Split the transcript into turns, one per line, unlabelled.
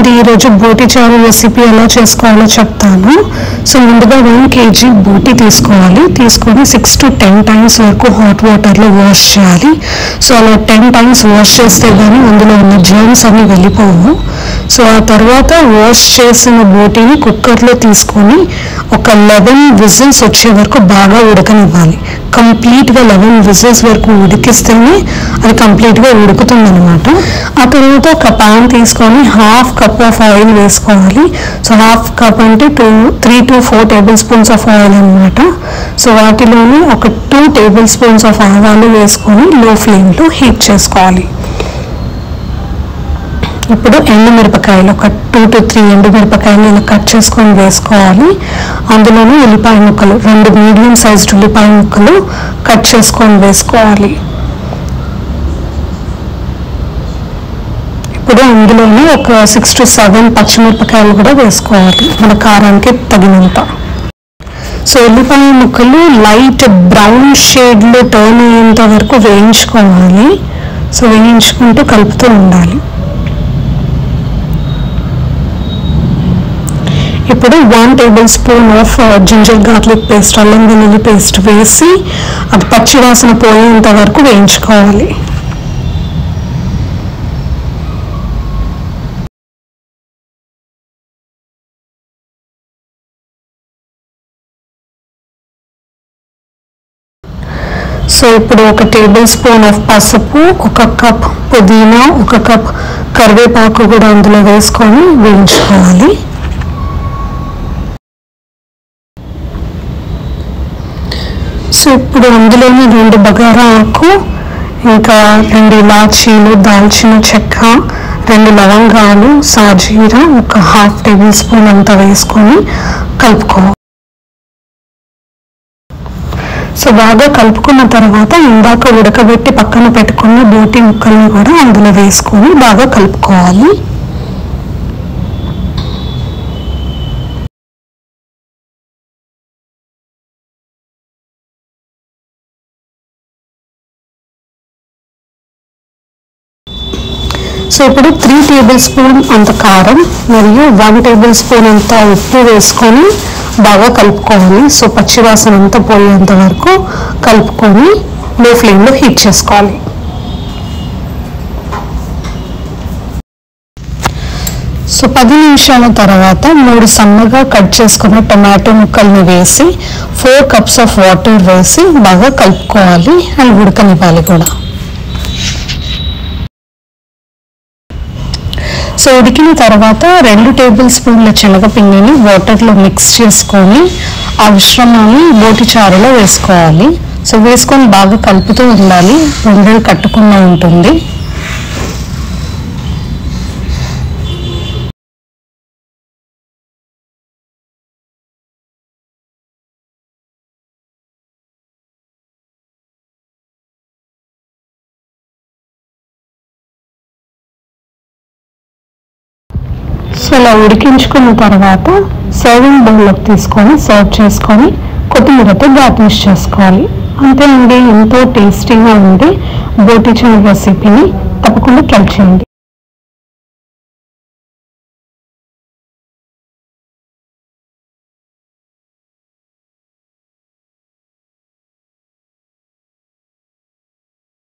అండి, ఈరోజు బోటి చారు రెసిపీ ఎలా చేసుకోవాలో చెప్తాను. సో ముందుగా 1 kg బోటి తీసుకోవాలి. తీసుకొని 6 to 10 times వరకు హాట్ వాటర్లో వాష్ చేయాలి. సో అలా 10 times వాష్ చేస్తే కానీ అందులో ఉన్న జర్మ్స్ అన్నీ వెళ్ళిపోవు. సో ఆ తర్వాత వాష్ చేసిన బోటిని కుక్కర్లో తీసుకొని ఒక 11 విజిల్స్ వచ్చే వరకు బాగా ఉడకనివ్వాలి. కంప్లీట్గా 11 విజిల్స్ వరకు ఉడికిస్తేనే అది కంప్లీట్గా ఉడుకుతుంది అనమాట. ఆ తర్వాత ఒక ప్యాన్ తీసుకొని 1/2 cup ఆఫ్ ఆయిల్ వేసుకోవాలి. సో 1/2 cup అంటే 3 to 4 tablespoons ఆఫ్ ఆయిల్ అనమాట. సో వాటిలోని ఒక 2 tablespoons ఆఫ్ ఆవాలు వేసుకొని లో ఫ్లేమ్లో హీట్ చేసుకోవాలి. ఇప్పుడు ఎండుమిరపకాయలు ఒక 2 to 3 ఎండుమిరపకాయలు ఇలా కట్ చేసుకొని వేసుకోవాలి. అందులోనే ఉల్లిపాయ ముక్కలు 2 మీడియం సైజ్డ్ ఉల్లిపాయ ముక్కలు కట్ చేసుకొని వేసుకోవాలి. ఇప్పుడు అందులోనే ఒక 6 to 7 పచ్చిమిరపకాయలు కూడా వేసుకోవాలి మన కారానికి తగినంత. సో ఉల్లిపాయ ముక్కలు లైట్ బ్రౌన్ షేడ్లో టర్న్ అయ్యేంత వరకు వేయించుకోవాలి. సో వేయించుకుంటూ కలుపుతూ ఉండాలి. ఇప్పుడు 1 tablespoon of ginger garlic paste, అల్లం వెల్లుల్లి పేస్ట్ వేసి అది పచ్చి వాసన పోయేంత వరకు వేయించుకోవాలి. సో ఇప్పుడు 1 tablespoon ఆఫ్ పసుపు, 1 cup పుదీనా, 1 cup కరివేపాకు కూడా అందులో వేసుకొని వేయించుకోవాలి. సో ఇప్పుడు అందులోనే 2 బగారా ఆకు, ఇంకా 2 ఇలాచీలు, దాల్చిన చెక్క, 2 లవంగాలు, సాజీర, ఒక 1/2 tablespoon అంతా వేసుకొని కలుపుకోవాలి. సో బాగా కలుపుకున్న తర్వాత ఇందాక ఉడకబెట్టి పక్కన పెట్టుకున్న బోటి ముక్కల్ని కూడా అందులో వేసుకొని బాగా కలుపుకోవాలి. సో ఇప్పుడు 3 tablespoon అంత కారం మరియు 1 tablespoon అంత ఉప్పు వేసుకొని బాగా కలుపుకోవాలి. సో పచ్చివాసన అంతా పోయేంత వరకు కలుపుకొని లో ఫ్లేమ్లో హీట్ చేసుకోవాలి. సో 10 నిమిషాల తర్వాత 3 సన్నగా కట్ చేసుకున్న టమాటో ముక్కల్ని వేసి 4 cups ఆఫ్ వాటర్ వేసి బాగా కలుపుకోవాలి అండ్ ఉడకనివ్వాలి కూడా. సో ఉడికిన తర్వాత 2 tablespoonల శనగపిండిని వాటర్లో మిక్స్ చేసుకొని ఆ మిశ్రమాన్ని బోటి చారులో వేసుకోవాలి. సో వేసుకొని బాగా కలుపుతూ ఉండాలి, ఉండలు కట్టకుండా ఉంటుంది. సో ఇలా ఉడికించుకున్న తర్వాత సర్వింగ్ బౌల్లోకి తీసుకొని సర్వ్ చేసుకొని కొత్తిమీరతో గార్నిష్ చేసుకోవాలి. అంతే అండి, ఎంతో టేస్టీగా ఉంది బోటి చారు రెసిపీని తప్పకుండా ట్రై చేయండి.